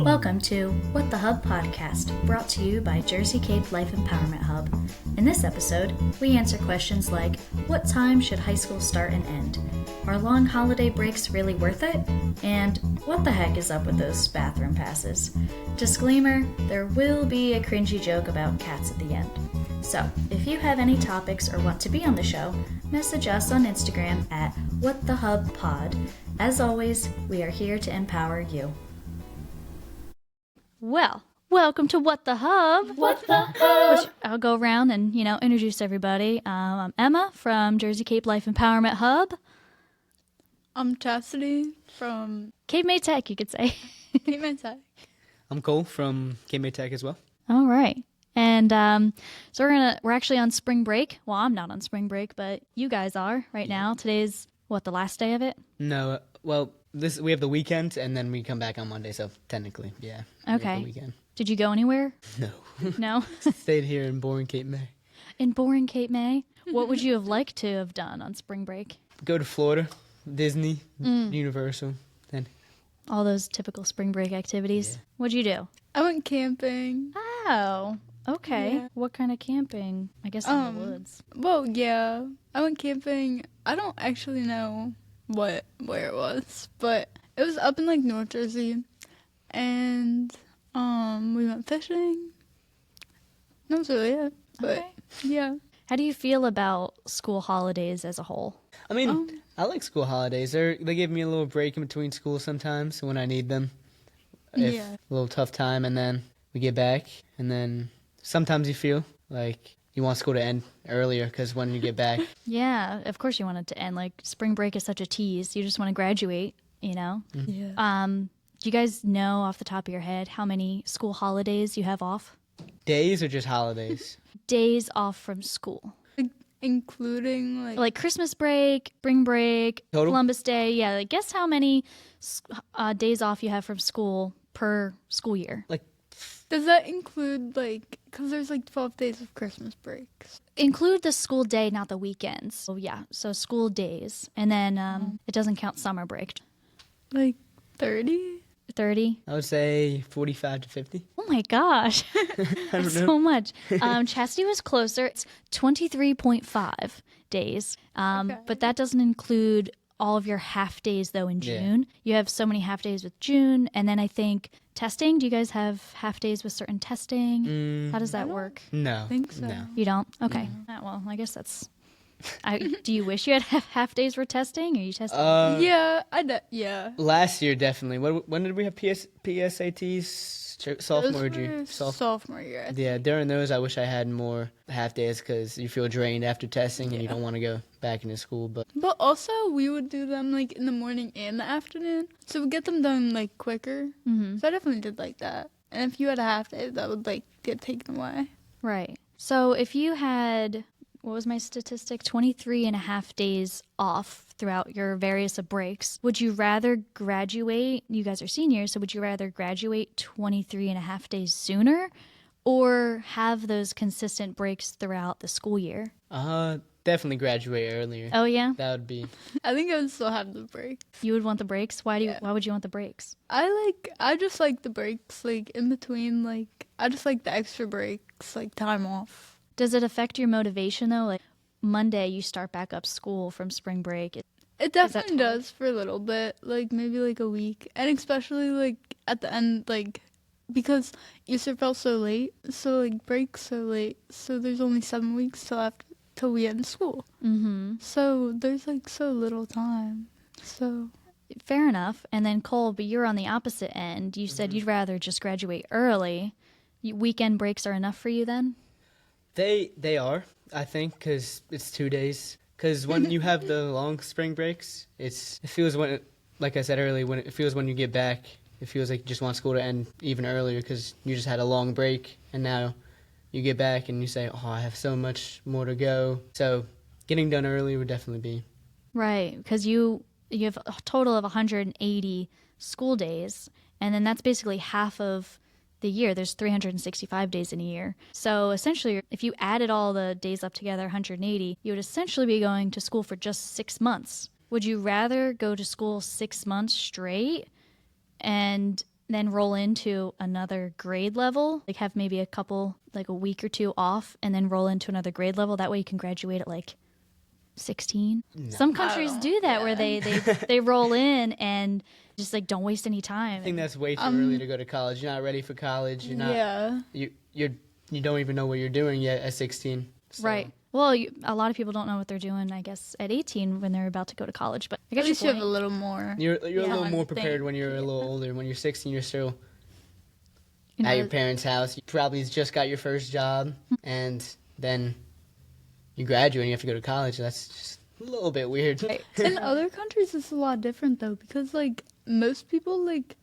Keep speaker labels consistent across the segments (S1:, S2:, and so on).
S1: Welcome to What the Hub podcast, brought to you by Jersey Cape Life Empowerment Hub. In this episode, we answer questions like, what time should high school start and end? Are long holiday breaks really worth it? And what the heck is up with those bathroom passes? Disclaimer, there will be a cringy joke about cats at the end. So, if you have any topics or want to be on the show, message us on Instagram at WhatTheHubPod. As always, we are here to empower you. Well, welcome to What the Hub.
S2: What the Hub?
S1: I'll go around and, introduce everybody. I'm Emma from Jersey Cape Life Empowerment Hub.
S2: I'm Chastity from
S1: Cape May Tech, you could say.
S2: Cape May Tech.
S3: I'm Cole from Cape May Tech as well.
S1: All right. And so we're actually on spring break. Well, I'm not on spring break, but you guys are right now. Today's, the last day of it?
S3: No, we have the weekend, and then we come back on Monday, so technically, yeah.
S1: Okay.
S3: The weekend.
S1: Did you go anywhere?
S3: No.
S1: No?
S3: Stayed here in boring Cape May.
S1: In boring Cape May? What would you have liked to have done on spring break?
S3: Go to Florida, Disney, Universal, and
S1: all those typical spring break activities. Yeah. What'd you do?
S2: I went camping.
S1: Oh, okay. Yeah. What kind of camping? I guess in the woods.
S2: Well, yeah. I went camping. I don't actually know where it was, but it was up in North Jersey, and we went fishing. That was really it. But
S1: okay.
S2: Yeah.
S1: How do you feel about school holidays as a whole?
S3: I mean, I like school holidays. They give me a little break in between school sometimes when I need them. A little tough time, and then we get back, and then sometimes you feel like you want school to end earlier because when you get back.
S1: Yeah, of course you want it to end. Spring break is such a tease. You just want to graduate,
S3: Mm-hmm.
S2: Yeah.
S1: Do you guys know off the top of your head how many school holidays you have off?
S3: Days or just holidays?
S1: Days off from school.
S2: Including
S1: like Christmas break, spring break,
S3: total?
S1: Columbus Day. Yeah, guess how many days off you have from school per school year?
S2: Does that include, because there's 12 days of Christmas breaks?
S1: Include the school day, not the weekends. So, yeah, so school days. And then it doesn't count summer break.
S2: 30?
S1: 30?
S3: I would say 45 to 50.
S1: Oh, my gosh. That's so much. Chastity was closer. It's 23.5 days.
S2: Okay.
S1: But that doesn't include all of your half days, though, in June.
S3: Yeah.
S1: You have so many half days with June. And then I think testing. Do you guys have half days with certain testing? How does that work?
S3: No.
S2: I think so.
S3: No.
S1: You don't? Okay. Well, I guess that's... do you wish you had half days for testing? Or you testing?
S2: Yeah, yeah.
S3: Last year, definitely. When did we have PSATs? Sophomore year.
S2: Sophomore year.
S3: Yeah, during those, I wish I had more half days because you feel drained after testing and you don't want to go back into school. But
S2: also, we would do them in the morning and the afternoon, so we get them done quicker.
S1: Mm-hmm.
S2: So I definitely did that. And if you had a half day, that would get taken away.
S1: Right. So if you had, what was my statistic? 23 and a half days off throughout your various breaks. Would you rather graduate, you guys are seniors, so would you rather graduate 23 and a half days sooner or have those consistent breaks throughout the school year?
S3: Definitely graduate earlier.
S1: Oh, yeah?
S3: That would be...
S2: I think I would still have the break.
S1: You would want the breaks? Why would you want the breaks?
S2: I just like the breaks, in between, I just like the extra breaks, time off.
S1: Does it affect your motivation, though? Monday, you start back up school from spring break.
S2: It definitely does for a little bit, maybe a week. And especially, at the end, because Easter fell so late, so, break's so late, so there's only 7 weeks till we end school.
S1: Mm-hmm.
S2: So there's, so little time, so...
S1: Fair enough. And then, Cole, but you're on the opposite end. You said you'd rather just graduate early. Weekend breaks are enough for you then?
S3: They are, I think, because it's 2 days. Because when you have the long spring breaks, it feels like I said earlier, it feels when you get back, it feels like you just want school to end even earlier because you just had a long break, and now you get back and you say, oh, I have so much more to go. So getting done early would definitely be.
S1: Right, because you have a total of 180 school days, and then that's basically half of the year. There's 365 days in a year. So essentially, if you added all the days up together, 180, you would essentially be going to school for just 6 months. Would you rather go to school 6 months straight and then roll into another grade level, like have maybe a week or two off, and then roll into another grade level. That way you can graduate at like 16. No. Some countries do that where they roll in and just like don't waste any time.
S3: I think that's way too early to go to college. You're not ready for college. You're not. You don't even know what you're doing yet at 16. So.
S1: Right. Well, a lot of people don't know what they're doing, I guess, at 18 when they're about to go to college. But I guess
S2: at least you have a little more.
S3: You're a little more prepared when you're a little older. When you're 16, you're still at your parents' house. You probably just got your first job, and then you graduate and you have to go to college. That's just a little bit weird.
S2: Right. In other countries, it's a lot different, though, because, like, most people, like,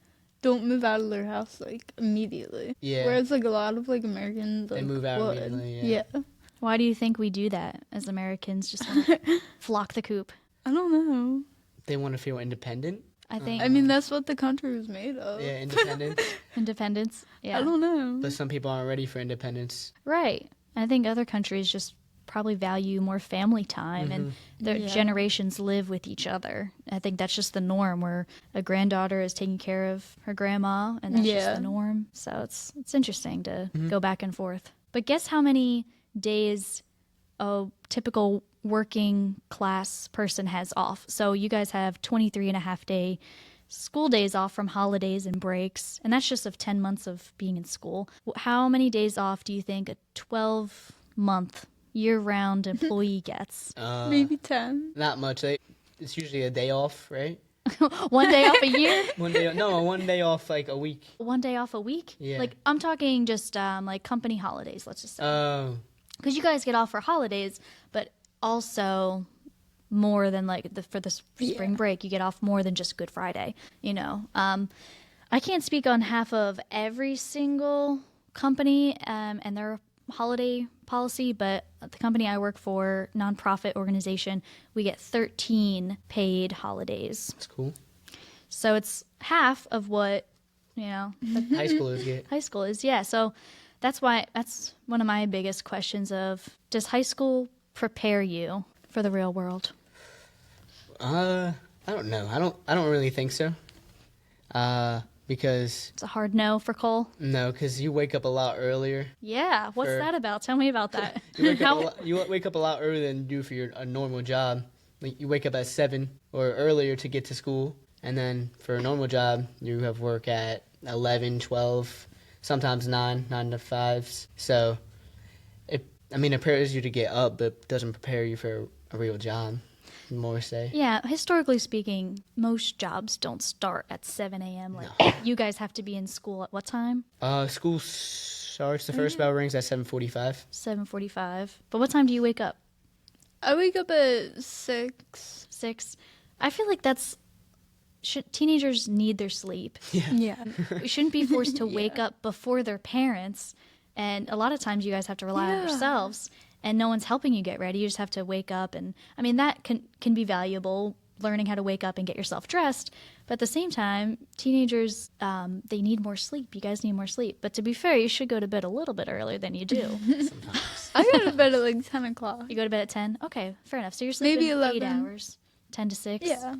S2: don't move out of their house, like, immediately.
S3: Yeah.
S2: Whereas, like, a lot of, like, Americans, like,
S3: they move out immediately, yeah.
S1: Why do you think we do that as Americans? Just want to flock the coop?
S2: I don't know.
S3: They want to feel independent.
S1: I think.
S2: I mean, that's what the country was made of.
S3: Yeah, independence.
S1: Independence. Yeah.
S2: I don't know.
S3: But some people aren't ready for independence.
S1: Right. I think other countries just probably value more family time and their generations live with each other. I think that's just the norm where a granddaughter is taking care of her grandma and that's just the norm. So it's interesting to go back and forth. But guess how many days a typical working class person has off? So you guys have 23 and a half day school days off from holidays and breaks, and that's just of 10 months of being in school. How many days off do you think a 12-month year-round employee gets?
S2: Maybe 10.
S3: Not much. It's usually a day off, right?
S1: 1 day off a year?
S3: 1 day, no, 1 day off like a week.
S1: 1 day off a week?
S3: Yeah.
S1: Like, I'm talking just like company holidays, let's just say.
S3: Oh.
S1: Because you guys get off for holidays, but also more than like for the spring break, you get off more than just Good Friday, you know. I can't speak on half of every single company and their holiday policy, but the company I work for, nonprofit organization, we get 13 paid holidays.
S3: That's cool.
S1: So it's half of what, you know,
S3: high schoolers get.
S1: High school is, yeah. So that's one of my biggest questions of, does high school prepare you for the real world?
S3: I don't know. I don't really think so. Because
S1: it's a hard no for Cole.
S3: No, because you wake up a lot earlier.
S1: Yeah, what's that about? Tell me about that.
S3: you wake up a lot earlier than you do for a normal job. Like you wake up at 7 or earlier to get to school, and then for a normal job, you have work at 11, 12, sometimes 9 to 5s. So, it prepares you to get up, but doesn't prepare you for a real job. More say.
S1: Yeah, historically speaking, most jobs don't start at 7 a.m. Like, you guys have to be in school at what time?
S3: School starts, the first bell rings at 7:45.
S1: 7:45. But what time do you wake up?
S2: I wake up at 6.
S1: 6? I feel like teenagers need their sleep.
S2: Yeah.
S1: We shouldn't be forced to wake up before their parents. And a lot of times you guys have to rely on yourselves. And no one's helping you get ready. You just have to wake up. And, I mean, that can be valuable, learning how to wake up and get yourself dressed. But at the same time, teenagers, they need more sleep. You guys need more sleep. But to be fair, you should go to bed a little bit earlier than you do.
S3: Sometimes.
S2: I go to bed at like 10 o'clock.
S1: You go to bed at 10? Okay, fair enough. So you're sleeping
S2: maybe 11.
S1: 8 hours, 10 to 6?
S2: Yeah.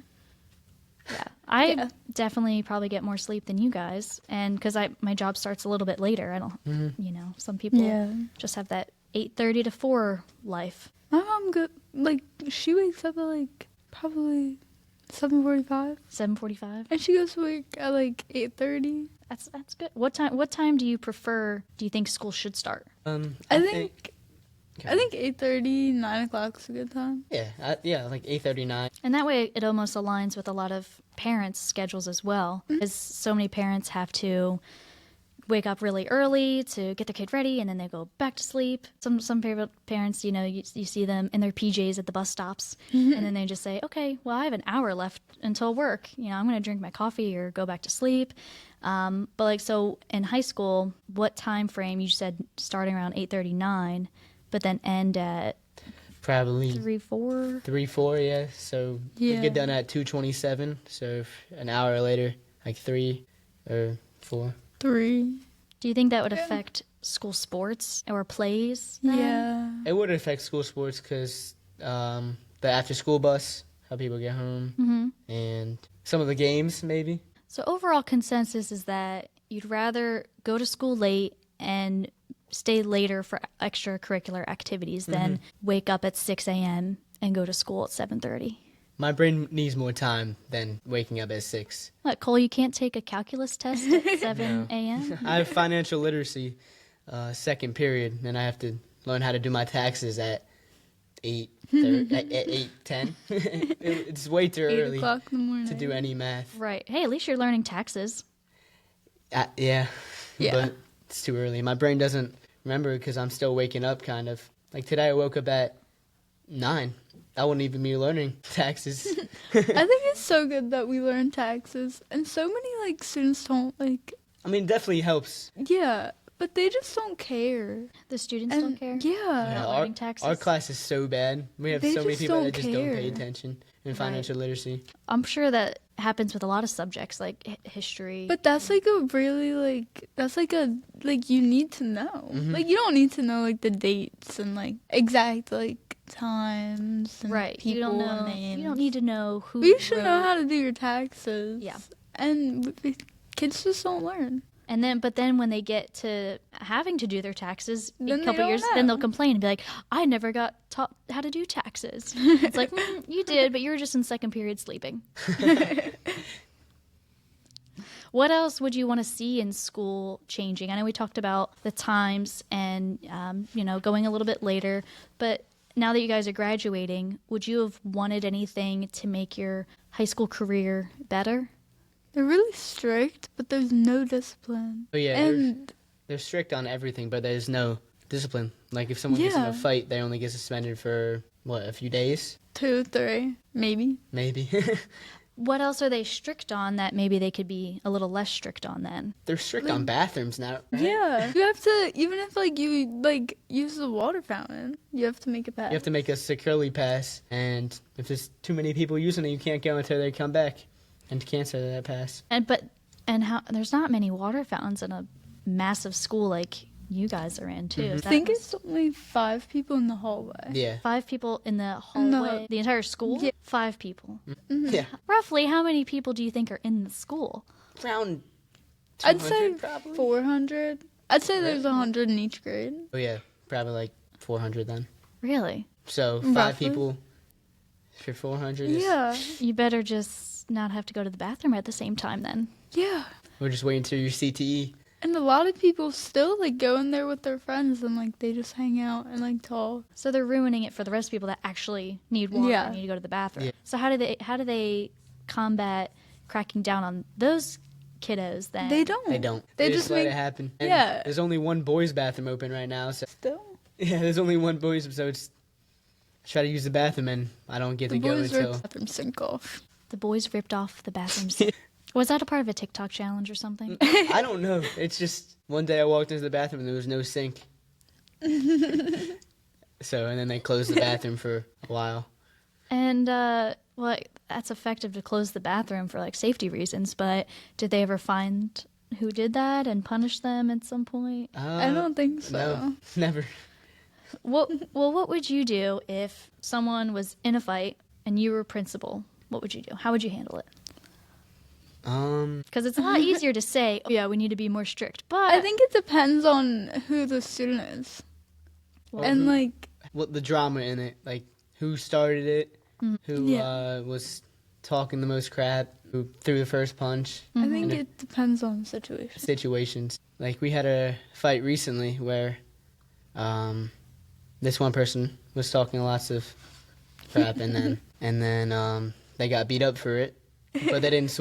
S1: Yeah. I definitely probably get more sleep than you guys. And because my job starts a little bit later. I don't, you know, some people just have that 8:30 to 4 life.
S2: My mom she wakes up at like probably 7:45.
S1: 7:45.
S2: And she goes to work at like 8:30.
S1: That's good. What time do you prefer? Do you think school should start?
S2: I think 8:30, 9 o'clock is a good time.
S3: Yeah, like 8:39.
S1: And that way it almost aligns with a lot of parents' schedules as well. Because so many parents have to wake up really early to get their kid ready, and then they go back to sleep. Some parents, you know, you see them in their PJs at the bus stops, and then they just say, okay, well, I have an hour left until work. You know, I'm going to drink my coffee or go back to sleep. But like, so in high school, what time frame? You said starting around 8:39, but then end at
S3: probably
S1: 3, 4.
S3: 3, 4, yeah. So we get done at 2:27. So if an hour later, like 3 or 4.
S2: 3.
S1: Do you think that would affect school sports or plays?
S2: Yeah.
S3: It would affect school sports because the after-school bus, how people get home, and some of the games maybe.
S1: So overall consensus is that you'd rather go to school late and stay later for extracurricular activities than wake up at 6 a.m. and go to school at 7:30.
S3: My brain needs more time than waking up at 6.
S1: What, Cole, you can't take a calculus test at 7 a.m.?
S3: I have financial literacy second period, and I have to learn how to do my taxes at 8:10. It's way too
S2: 8
S3: early
S2: o'clock in the morning.
S3: to do any math.
S1: Right. Hey, at least you're learning taxes.
S3: Yeah,
S2: Yeah.
S3: but it's too early. My brain doesn't remember because I'm still waking up, kind of. Like today I woke up at 9. I wouldn't even be learning taxes.
S2: I think it's so good that we learn taxes, and so many like students don't like.
S3: I mean, it definitely helps.
S2: Yeah, but they just don't care.
S1: The students
S2: And
S1: don't care.
S2: yeah,
S1: About learning taxes.
S3: Our class is so bad. We have
S2: They
S3: so many
S2: just
S3: people
S2: don't
S3: that just don't pay
S2: care.
S3: attention in financial literacy.
S1: I'm sure that happens with a lot of subjects like history.
S2: but that's like a really you need to know. Like you don't need to know like the dates and like exact like times and
S1: right.
S2: people
S1: You don't know.
S2: names.
S1: You don't need to know who.
S2: But you should know
S1: wrote-
S2: how to do your taxes.
S1: Yeah.
S2: And kids just don't learn.
S1: And then when they get to having to do their taxes
S2: Then
S1: a
S2: they
S1: couple
S2: don't
S1: years,
S2: know.
S1: then they'll complain and be like, "I never got taught how to do taxes." It's like, you did, but you were just in second period sleeping. What else would you want to see in school changing? I know we talked about the times and going a little bit later, but now that you guys are graduating, would you have wanted anything to make your high school career better?
S2: They're really strict, but there's no discipline.
S3: But yeah,
S2: And
S3: they're strict on everything, but there's no discipline. Like if someone gets in
S2: Yeah.
S3: a fight, they only get suspended for a few days,
S2: 2, 3, maybe.
S3: maybe.
S1: What else are they strict on that maybe they could be a little less strict on then?
S3: They're strict on bathrooms now, right?
S2: Yeah. You have to, even if like you like use the water fountain, you have to make a pass.
S3: You have to make a securely pass, and if there's too many people using it, you can't go until they come back and cancel that pass.
S1: And how there's not many water fountains in a massive school like you guys are in too.
S2: I think it's only 5 people in the hallway.
S3: Yeah.
S1: 5 people in the hallway, the entire school.
S2: Yeah.
S1: 5 people.
S3: Yeah.
S1: Roughly, how many people do you think are in the school?
S3: Around 200
S2: I'd say
S3: probably.
S2: 400. I'd say there's 100 in each grade.
S3: Oh yeah, probably like 400 then.
S1: Really?
S3: So 5
S2: Roughly.
S3: people for 400 is...
S2: Yeah.
S1: You better just not have to go to the bathroom at the same time then.
S2: Yeah.
S3: We're just waiting till your CTE.
S2: And a lot of people still like go in there with their friends and like they just hang out and like talk.
S1: So they're ruining it for the rest of people that actually need water
S2: Yeah.
S1: and need to go to the bathroom.
S3: Yeah.
S1: So how do they combat cracking down on those kiddos then?
S2: They don't.
S3: They don't.
S2: They
S3: just
S2: just
S3: let
S2: make
S3: it happen. And
S2: Yeah.
S3: There's only one boys' bathroom open right now, so
S2: still.
S3: yeah, there's only one boys', so it's try to use the bathroom and I don't get
S2: The
S3: to go
S2: boys
S3: until
S2: rip the bathroom sink off.
S1: The boys ripped off the bathrooms. Was that a part of a TikTok challenge or something?
S3: I don't know. It's just one day I walked into the bathroom and there was no sink. So and then they closed the bathroom for a while.
S1: And that's effective to close the bathroom for like safety reasons, but did they ever find who did that and punish them at some point?
S2: I don't think so.
S3: No, never.
S1: What would you do if someone was in a fight and you were principal? What would you do? How would you handle it? Because it's a lot easier to say, oh, yeah, we need to be more strict. But
S2: I think it depends on who the student is.
S3: Or
S2: And
S3: who-
S2: like
S3: what the drama in it, like who started it, who
S2: Yeah.
S3: was talking the most crap, who threw the first punch.
S2: I think
S3: And
S2: it depends on the situation.
S3: situations. Like we had a fight recently where this one person was talking lots of crap and then they got beat up for it. But they didn't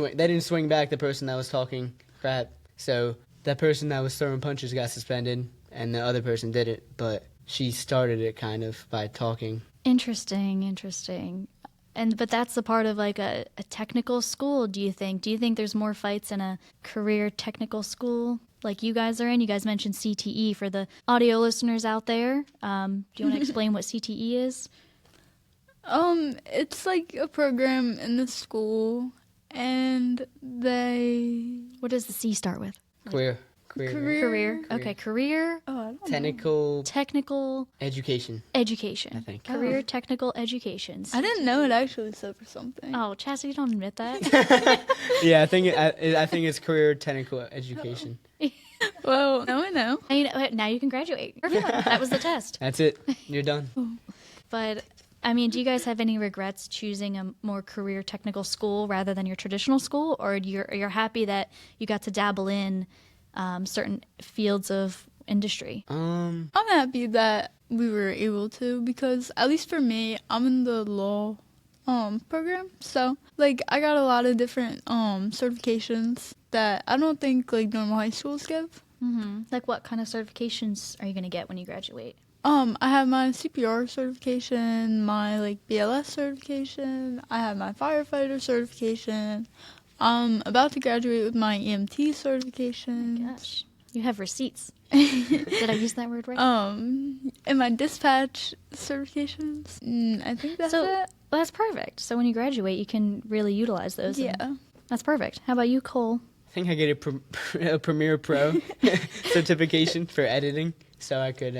S3: swing back the person that was talking crap. So that person that was throwing punches got suspended and the other person did it, but she started it kind of by talking.
S1: Interesting. But that's a part of like a technical school, do you think? Do you think there's more fights in a career technical school like you guys are in? You guys mentioned CTE for the audio listeners out there. Do you want to explain what CTE is?
S2: It's like a program in the school, and they
S1: What does the C start with?
S3: Career Career.
S2: Career.
S1: Okay, career,
S2: Oh, I don't
S1: technical
S3: Education,
S1: education.
S3: I think.
S1: Career technical educations.
S2: I didn't know it actually stood for something.
S1: Oh, Chastity, you don't admit that.
S3: Yeah, I think it's career technical education.
S2: Well, now I know.
S1: Now you can graduate. Perfect. That was the test.
S3: That's it. You're done.
S1: But I mean, do you guys have any regrets choosing a more career technical school rather than your traditional school, or you're happy that you got to dabble in certain fields of industry?
S2: I'm happy that we were able to, because at least for me, I'm in the law program. So like I got a lot of different certifications that I don't think like normal high schools give.
S1: Mm-hmm. Like what kind of certifications are you going to get when you graduate?
S2: I have my CPR certification, my like BLS certification, I have my firefighter certification. I'm about to graduate with my EMT certification.
S1: Gosh, you have receipts. Did I use that word right?
S2: And my dispatch certifications. I think that's it.
S1: Well, that's perfect. So when you graduate, you can really utilize those.
S2: Yeah.
S1: That's perfect. How about you, Cole?
S3: I think I get a Premiere Pro certification for editing, so I could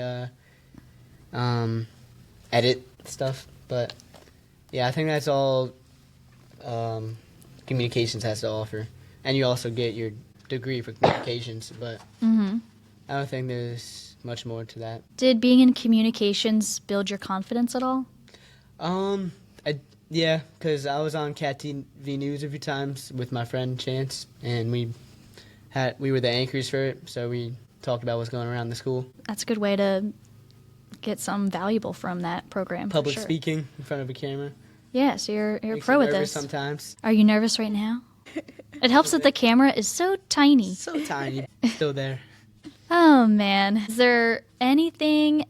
S3: edit stuff. But yeah, I think that's all communications has to offer, and you also get your degree for communications. But I don't think there's much more to that.
S1: Did being in communications build your confidence at all?
S3: Yeah, because I was on Cat TV News a few times with my friend Chance, and we were the anchors for it, so we talked about what's going on around the school.
S1: That's a good way to get something valuable from that program.
S3: Public
S1: for sure.
S3: speaking in front of a camera.
S1: Yeah, so you're a
S3: Makes
S1: pro
S3: me
S1: with
S3: nervous
S1: this.
S3: sometimes.
S1: Are you nervous right now? It helps that the camera is so tiny.
S3: So tiny, still there.
S1: Oh man, is there anything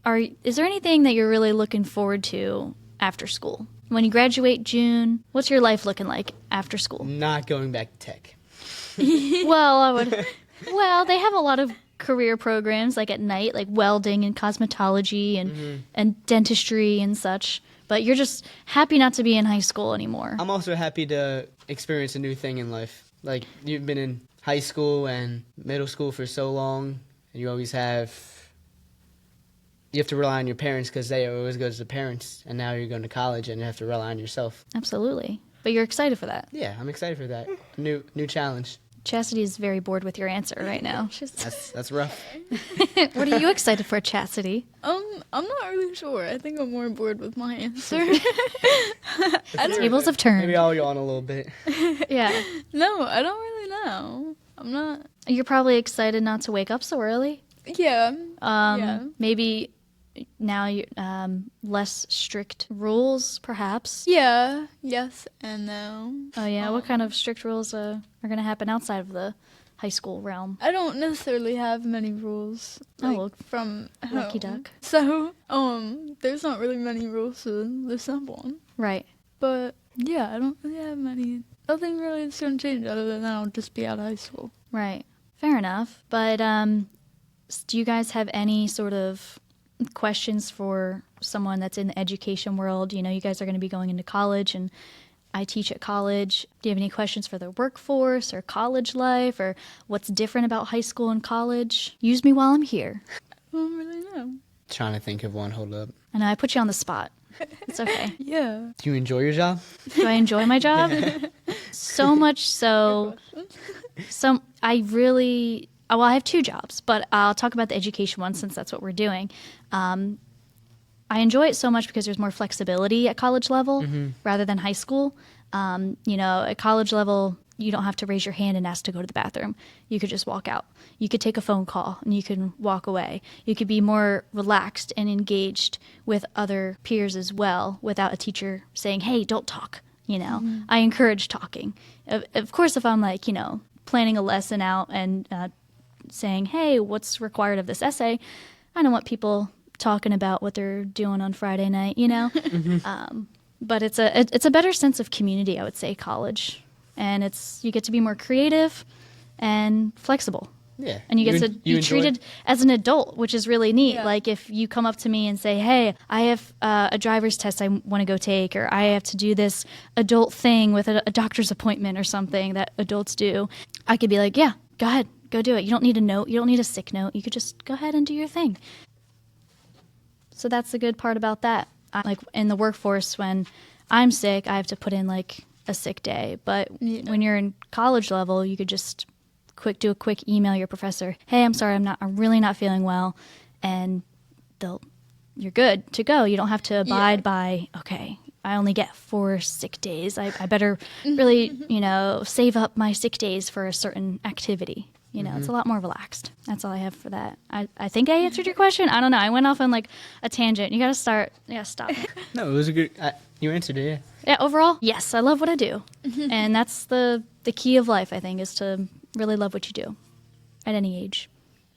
S1: that you're really looking forward to after school? When you graduate June, what's your life looking like after school?
S3: Not going back to tech.
S1: Well, they have a lot of career programs like at night, like welding and cosmetology and dentistry and such. But you're just happy not to be in high school anymore.
S3: I'm also happy to experience a new thing in life. Like, you've been in high school and middle school for so long, and you have to rely on your parents because they always go to the parents, and now you're going to college and you have to rely on yourself.
S1: Absolutely. But you're excited for that.
S3: Yeah, I'm excited for that. New challenge.
S1: Chastity is very bored with your answer right now.
S3: That's rough.
S1: What are you excited for, Chastity?
S2: I'm not really sure. I think I'm more bored with my answer.
S1: Tables have turned.
S3: Maybe I'll yawn a little bit.
S1: Yeah.
S2: No, I don't really know. I'm not.
S1: You're probably excited not to wake up so early.
S2: Yeah. Yeah.
S1: Maybe now you less strict rules, perhaps.
S2: Yeah. Yes and no.
S1: Oh yeah, what kind of strict rules are going to happen outside of the high school realm?
S2: I don't necessarily have many rules.
S1: Well,
S2: from
S1: lucky
S2: home.
S1: duck.
S2: So, there's not really many rules to listen up on.
S1: Right.
S2: But yeah, I don't really have many. Nothing really is going to change other than I'll just be out of high school.
S1: Right. Fair enough. But do you guys have any sort of questions for someone that's in the education world? You know, you guys are going to be going into college, and I teach at college. Do you have any questions for the workforce or college life, or what's different about high school and college? Use me while I'm here.
S2: I don't really know.
S3: Trying to think of one. Hold up.
S1: I know I put you on the spot. It's okay.
S2: Yeah.
S3: Do you enjoy your job?
S1: Do I enjoy my job? So much so. I have two jobs, but I'll talk about the education one since that's what we're doing. I enjoy it so much because there's more flexibility at college level rather than high school. At college level, you don't have to raise your hand and ask to go to the bathroom. You could just walk out. You could take a phone call and you can walk away. You could be more relaxed and engaged with other peers as well without a teacher saying, hey, don't talk. I encourage talking. Of course, if I'm planning a lesson out and saying, hey, what's required of this essay? I don't want people talking about what they're doing on Friday night, But it's a better sense of community, I would say, college. And you get to be more creative and flexible.
S3: Yeah.
S1: And you get to be treated as an adult, which is really neat.
S2: Yeah.
S1: Like if you come up to me and say, hey, I have a driver's test I want to go take, or I have to do this adult thing with a doctor's appointment or something that adults do, I could be like, yeah, go ahead. go do it. You don't need a note. You don't need a sick note. You could just go ahead and do your thing. So that's the good part about that. Like in the workforce, when I'm sick, I have to put in like a sick day. But when you're in college level, you could just do a quick email your professor. Hey, I'm sorry, I'm really not feeling well, and you're good to go. You don't have to abide by, okay, I only get 4 sick days. I better really, save up my sick days for a certain activity. It's a lot more relaxed. That's all I have for that. I think I answered your question. I don't know. I went off on like a tangent. You got to stop.
S3: No, it was a good, you answered it, yeah.
S1: Yeah, overall, yes, I love what I do. And that's the key of life, I think, is to really love what you do at any age.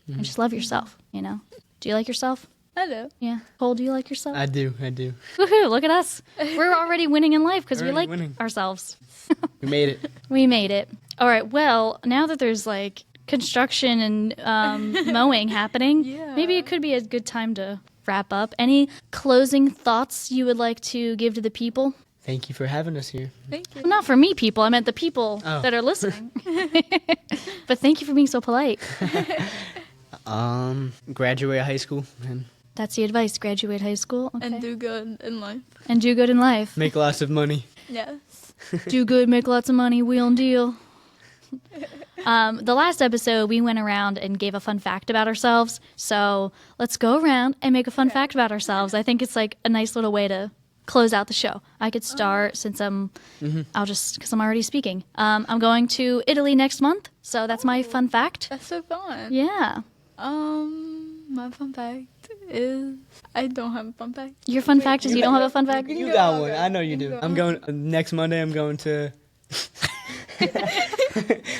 S1: And just love yourself, Do you like yourself?
S2: I do.
S1: Yeah. Cole, do you like yourself?
S3: I do.
S1: Woohoo, look at us. We're already winning in life because we like ourselves.
S3: We made it.
S1: We made it. All right, well, now that there's like construction and mowing happening, maybe it could be a good time to wrap up. Any closing thoughts you would like to give to the people?
S3: Thank you for having us here.
S2: Thank you.
S1: Well, not for me, people. I meant the people that are listening. But thank you for being so polite.
S3: Graduate high school and
S1: that's the advice. Graduate high school. Okay.
S2: And do good in life.
S1: And do good in life.
S3: make lots of money.
S2: Yes.
S1: Do good, make lots of money, wheel and deal. The last episode, we went around and gave a fun fact about ourselves. So let's go around and make a fun fact about ourselves. I think it's like a nice little way to close out the show. I could start since because I'm already speaking. I'm going to Italy next month. So that's my fun fact.
S2: That's so fun.
S1: Yeah.
S2: My fun fact is I don't have a fun fact.
S1: Your fun fact is you don't have a fun fact?
S3: You got one. I know you do. I'm going next Monday. I'm going to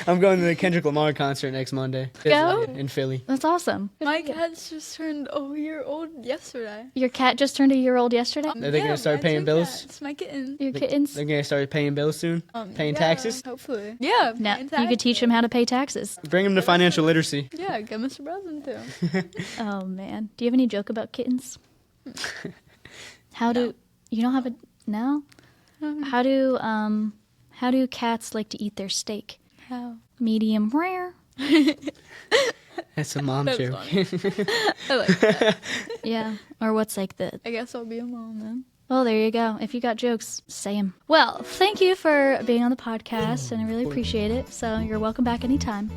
S3: the Kendrick Lamar concert next Monday.
S1: Go?
S3: In Philly.
S1: That's awesome.
S2: My cat's just turned a year old yesterday.
S1: Your cat just turned a year old yesterday?
S3: Are they going to start paying bills?
S2: Cats, my kitten.
S1: Your kittens?
S3: They're going to start paying bills soon? Paying taxes?
S2: Hopefully. Yeah.
S1: No, you could teach them how to pay taxes.
S3: Bring them to financial literacy.
S2: Yeah, get Mr. Breslin too.
S1: Oh, man. Do you have any joke about kittens? You don't have a... No? How do cats like to eat their steak?
S2: How?
S1: Medium rare.
S3: That's a mom joke.
S2: I like that.
S1: Yeah. Or what's like the...
S2: I guess I'll be a mom then.
S1: Well, there you go. If you got jokes, say them. Well, thank you for being on the podcast, and I really appreciate it. So you're welcome back anytime.